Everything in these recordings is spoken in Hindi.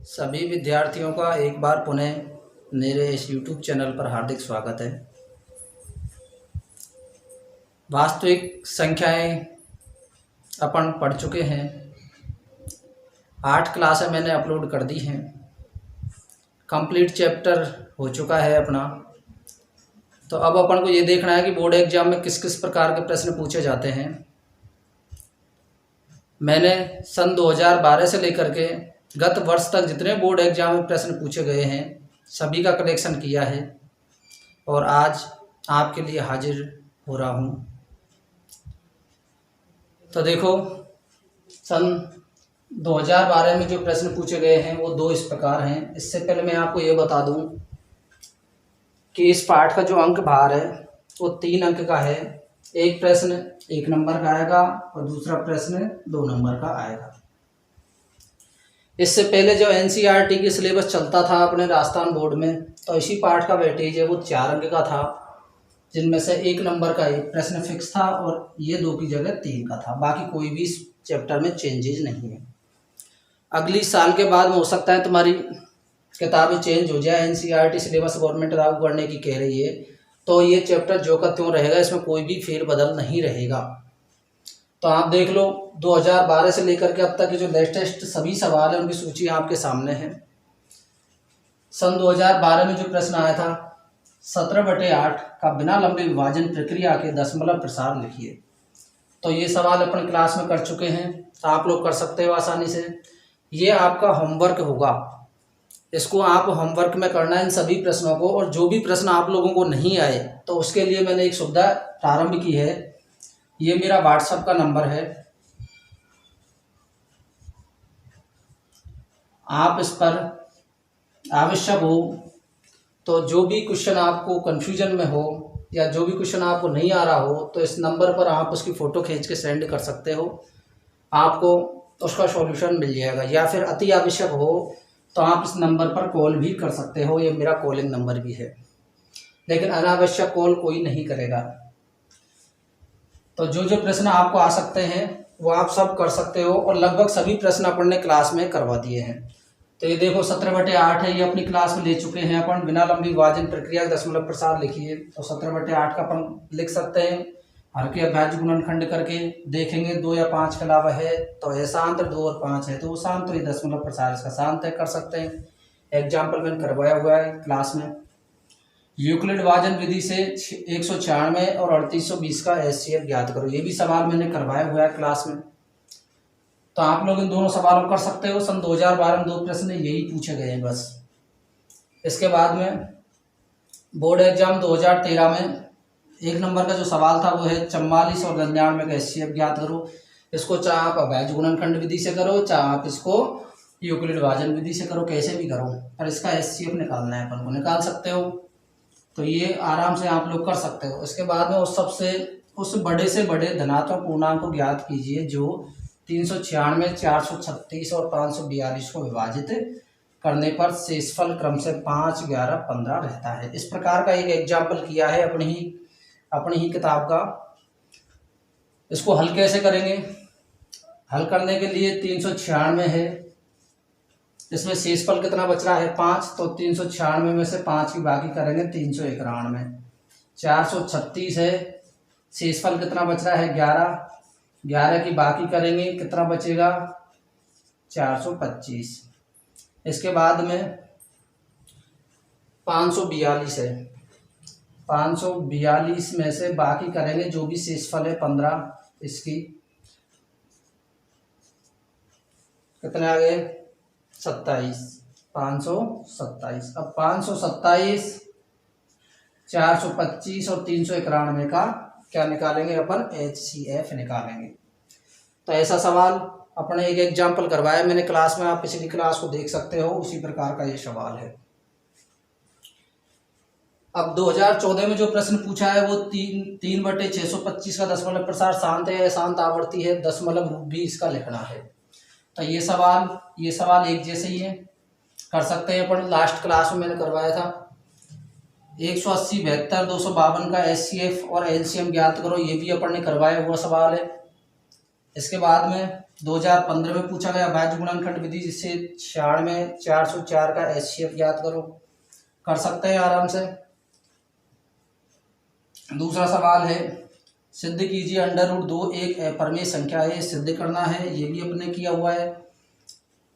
सभी विद्यार्थियों का एक बार पुनः मेरे इस YouTube चैनल पर हार्दिक स्वागत है। वास्तविक संख्याएं अपन पढ़ चुके हैं। 8 क्लासें मैंने अपलोड कर दी हैं। कंप्लीट चैप्टर हो चुका है अपना। तो अब अपन को ये देखना है कि बोर्ड एग्जाम में किस किस प्रकार के प्रश्न पूछे जाते हैं। मैंने सन 2012 से लेकर के गत वर्ष तक जितने बोर्ड एग्जाम में प्रश्न पूछे गए हैं सभी का कलेक्शन किया है और आज आपके लिए हाजिर हो रहा हूँ। तो देखो, सन 2012 में जो प्रश्न पूछे गए हैं वो 2 इस प्रकार हैं। इससे पहले मैं आपको ये बता दूं कि इस पाठ का जो अंक भार है वो 3 अंक का है। एक प्रश्न 1 नंबर का आएगा और दूसरा प्रश्न 2 नंबर का आएगा। इससे पहले जो एनसीईआरटी की सिलेबस चलता था अपने राजस्थान बोर्ड में, तो इसी पाठ का वेटेज है वो 4 अंक का था, जिनमें से 1 नंबर का एक प्रश्न फिक्स था और ये 2 की जगह 3 का था। बाकी कोई भी इस चैप्टर में चेंजेज नहीं है। अगली साल के बाद में हो सकता है तुम्हारी किताबें चेंज हो जाए। एनसीईआरटी सिलेबस गवर्नमेंट लागू करने की कह रही है, तो ये चैप्टर जो का त्यों रहेगा, इसमें कोई भी फेरबदल नहीं रहेगा। तो आप देख लो, 2012 से लेकर के अब तक के जो लेटेस्ट सभी सवाल हैं उनकी सूची आपके सामने है। सन 2012 में जो प्रश्न आया था 17/8 का बिना लंबे विभाजन प्रक्रिया के दशमलव प्रसार लिखिए। तो ये सवाल अपन क्लास में कर चुके हैं, आप लोग कर सकते हो आसानी से। ये आपका होमवर्क होगा, इसको आप होमवर्क में करना है इन सभी प्रश्नों को। और जो भी प्रश्न आप लोगों को नहीं आए तो उसके लिए मैंने एक सुविधा प्रारंभ की है। ये मेरा व्हाट्सएप का नंबर है, आप इस पर आवश्यक हो तो जो भी क्वेश्चन आपको कन्फ्यूजन में हो या जो भी क्वेश्चन आपको नहीं आ रहा हो तो इस नंबर पर आप उसकी फ़ोटो खींच के सेंड कर सकते हो, आपको उसका सॉल्यूशन मिल जाएगा। या फिर अति आवश्यक हो तो आप इस नंबर पर कॉल भी कर सकते हो, ये मेरा कॉलिंग नंबर भी है, लेकिन अनावश्यक कॉल कोई नहीं करेगा। तो जो जो प्रश्न आपको आ सकते हैं वो आप सब कर सकते हो और लगभग सभी प्रश्न अपन ने क्लास में करवा दिए हैं। तो ये देखो 17/8 है, ये अपनी क्लास में ले चुके हैं अपन। बिना लंबी विभाजन प्रक्रिया का दशमलव प्रसार लिखिए। तो 17/8 का अपन लिख सकते हैं। हर के अभ्यास गुणनखंड करके देखेंगे 2 या 5 के अलावा है तो अशांत 2 और 5 है तो वो शांत, तो ये दशमलव प्रसार इसका शांत है, कर सकते हैं। एग्जाम्पल मैंने करवाया हुआ है क्लास में। यूक्लिड विभाजन विधि से 196 और 3820 का एचसीएफ ज्ञात करो, ये भी सवाल मैंने करवाया हुआ है क्लास में। तो आप लोग इन दोनों सवालों कर सकते हो। सन 2012 में 2 प्रश्न यही पूछे गए हैं बस। इसके बाद में बोर्ड एग्जाम 2013 में 1 नंबर का जो सवाल था वो है 44 और 99 का एचसीएफ ज्ञात करो। इसको चाहे आप अभेद्य गुणनखंड विधि से करो, चाहे आप इसको यूक्लिड विभाजन विधि से करो, कैसे भी करो, पर इसका एचसीएफ निकालना है, अपन को निकाल सकते हो। तो ये आराम से आप लोग कर सकते हो। इसके बाद में उस बड़े से बड़े धनात्मक पूर्णांक को ज्ञात कीजिए जो 396, 436 और 542 को विभाजित करने पर शेषफल क्रम से 5, 11, 15 रहता है। इस प्रकार का एक एग्जाम्पल किया है अपनी ही किताब का। इसको हल कैसे करेंगे? हल करने के लिए 396 है, इसमें शेषफल कितना बच रहा है 5, तो 396 में से 5 की बाकी करेंगे 391। 436 है, शेषफल कितना बच रहा है 11 की बाकी करेंगे, कितना बचेगा 425। इसके बाद में 542 है, 542 में से बाकी करेंगे जो भी शेषफल है 15, इसकी कितने आ गए 27, 527। अब 527, 425 और 391 का क्या निकालेंगे अपन? एचसीएफ निकालेंगे। तो ऐसा सवाल अपने एक एग्जाम्पल करवाया मैंने क्लास में, आप पिछली क्लास को देख सकते हो, उसी प्रकार का ये सवाल है। अब 2014 में जो प्रश्न पूछा है वो 3/625 का दशमलव प्रसार शांत है, शांत आवर्ती है, दशमलव रूप भी इसका लिखना है। तो ये सवाल एक जैसे ही है, कर सकते हैं अपन। लास्ट क्लास में मैंने करवाया था 180, 72, 252 का एचसीएफ और एलसीएम ज्ञात करो, ये भी अपन ने करवाया हुआ सवाल है। इसके बाद में 2015 में पूछा गया अभाज्य गुणनखंड विधि, जिससे 96 404 का HCF ज्ञात करो। कर सकते हैं आराम से। दूसरा सवाल है, सिद्ध कीजिए √2 एक अपरिमेय संख्या है, ये सिद्ध करना है, ये भी अपने किया हुआ है।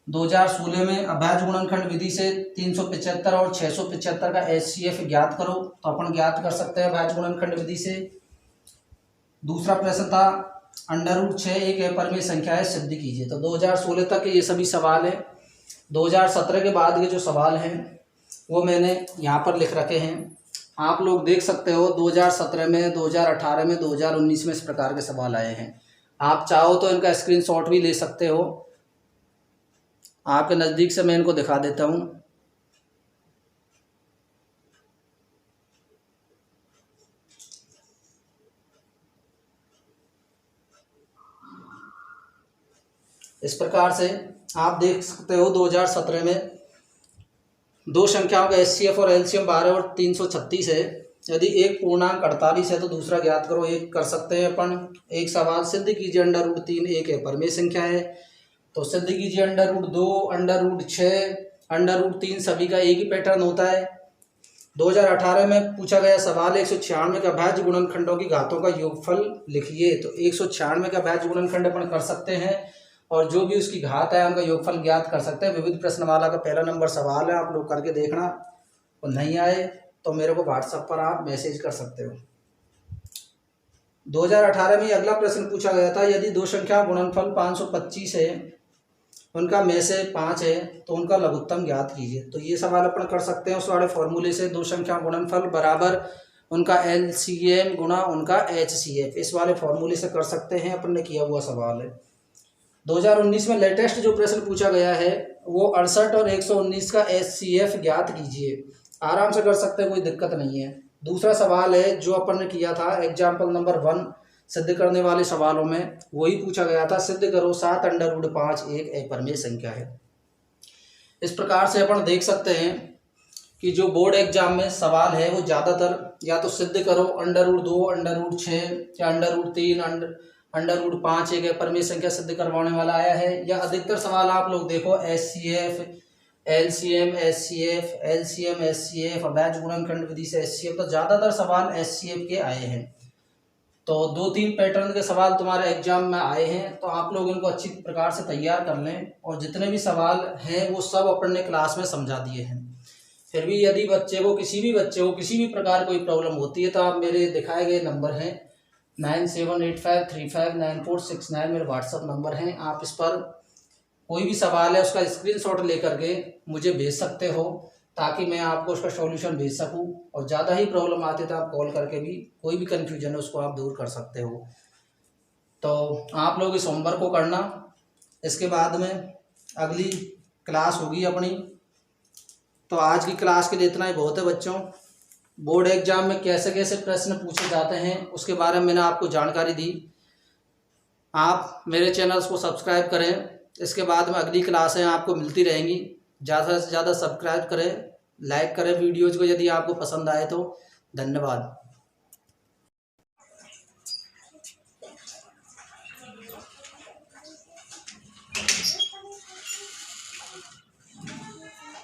2016 में अभाज्य गुणनखंड विधि से 375 और 675 का HCF ज्ञात करो, तो अपन ज्ञात कर सकते हैं अभाज्य गुणनखंड विधि से। दूसरा प्रश्न था √6 एक अपरिमेय संख्या है, सिद्ध कीजिए। तो 2016 तक ये सभी सवाल हैं। 2017 के बाद के जो सवाल हैं वो मैंने यहाँ पर लिख रखे हैं, आप लोग देख सकते हो। 2017 में, 2018 में, 2019 में इस प्रकार के सवाल आए हैं। आप चाहो तो इनका स्क्रीनशॉट भी ले सकते हो। आपके नज़दीक से मैं इनको दिखा देता हूँ। इस प्रकार से आप देख सकते हो 2017 में दो संख्याओं का HCF और LCM 12 और 336 है। यदि एक पूर्णांक 48 है तो दूसरा ज्ञात करो। एक कर सकते हैं अपन। एक सवाल, सिद्ध कीजिए √3 एक अपरिमेय संख्या है, तो सिद्ध कीजिए √2 √6 √3 सभी का एक ही पैटर्न होता है। 2018 में पूछा गया सवाल 196 का अभाज्य गुणनखंडों की घातों का योगफल लिखिए, तो 196 का अभाज्य गुणनखंड अपन कर सकते हैं और जो भी उसकी घात है उनका योगफल ज्ञात कर सकते हैं। विविध प्रश्नमाला का पहला नंबर सवाल है, आप लोग करके देखना। और नहीं आए तो मेरे को व्हाट्सएप पर आप मैसेज कर सकते हो। 2018 में अगला प्रश्न पूछा गया था, यदि दो संख्या गुणनफल 525 है, उनका में से 5 है, तो उनका लघुत्तम ज्ञात कीजिए। तो ये सवाल अपन कर सकते हैं उस वाले फॉर्मूले से, दो संख्या गुणनफल बराबर उनका LCM गुणा उनका HCF, इस वाले फॉर्मूले से कर सकते हैं। अपन ने किया हुआ सवाल है। 2019 में लेटेस्ट जो प्रश्न पूछा गया है वो 68 और 119 का HCF ज्ञात कीजिए। आराम से कर सकते हैं, कोई दिक्कत नहीं है। दूसरा सवाल है जो अपन ने किया था एग्जाम्पल नंबर 1 सिद्ध करने वाले सवालों में, वही पूछा गया था, सिद्ध करो 7 √5 एक अपरिमेय संख्या है। इस प्रकार से अपन देख सकते हैं कि जो बोर्ड एग्जाम में सवाल है वो ज़्यादातर या तो सिद्ध करो √2 √6 या √3 √5 एक अपरिमेय संख्या सिद्ध करवाने वाला आया है, या अधिकतर सवाल आप लोग देखो HCF LCM HCF अभाज्य गुणनखंड विधि से HCF, तो ज़्यादातर सवाल HCF के आए हैं। तो 2-3 पैटर्न के सवाल तुम्हारे एग्जाम में आए हैं, तो आप लोग इनको अच्छी प्रकार से तैयार कर लें। और जितने भी सवाल हैं वो सब अपन ने क्लास में समझा दिए हैं। फिर भी यदि किसी भी बच्चे को किसी भी प्रकार कोई प्रॉब्लम होती है तो आप मेरे दिखाए गए नंबर हैं 9785359469 मेरे व्हाट्सअप नंबर हैं। आप इस पर कोई भी सवाल है उसका स्क्रीनशॉट लेकर के मुझे भेज सकते हो, ताकि मैं आपको उसका सॉल्यूशन भेज सकूं। और ज़्यादा ही प्रॉब्लम आती है तो आप कॉल करके भी कोई भी कन्फ्यूजन है उसको आप दूर कर सकते हो। तो आप लोग इस होमवर्क को करना। इसके बाद में अगली क्लास होगी अपनी। तो आज की क्लास के लिए इतना ही बहुत है बच्चों। बोर्ड एग्जाम में कैसे कैसे प्रश्न पूछे जाते हैं उसके बारे में मैंने आपको जानकारी दी। आप मेरे चैनल्स को सब्सक्राइब करें। इसके बाद में अगली क्लासें आपको मिलती रहेंगी। ज़्यादा से ज़्यादा सब्सक्राइब करें, लाइक करें वीडियोज़ को यदि आपको पसंद आए तो। धन्यवाद।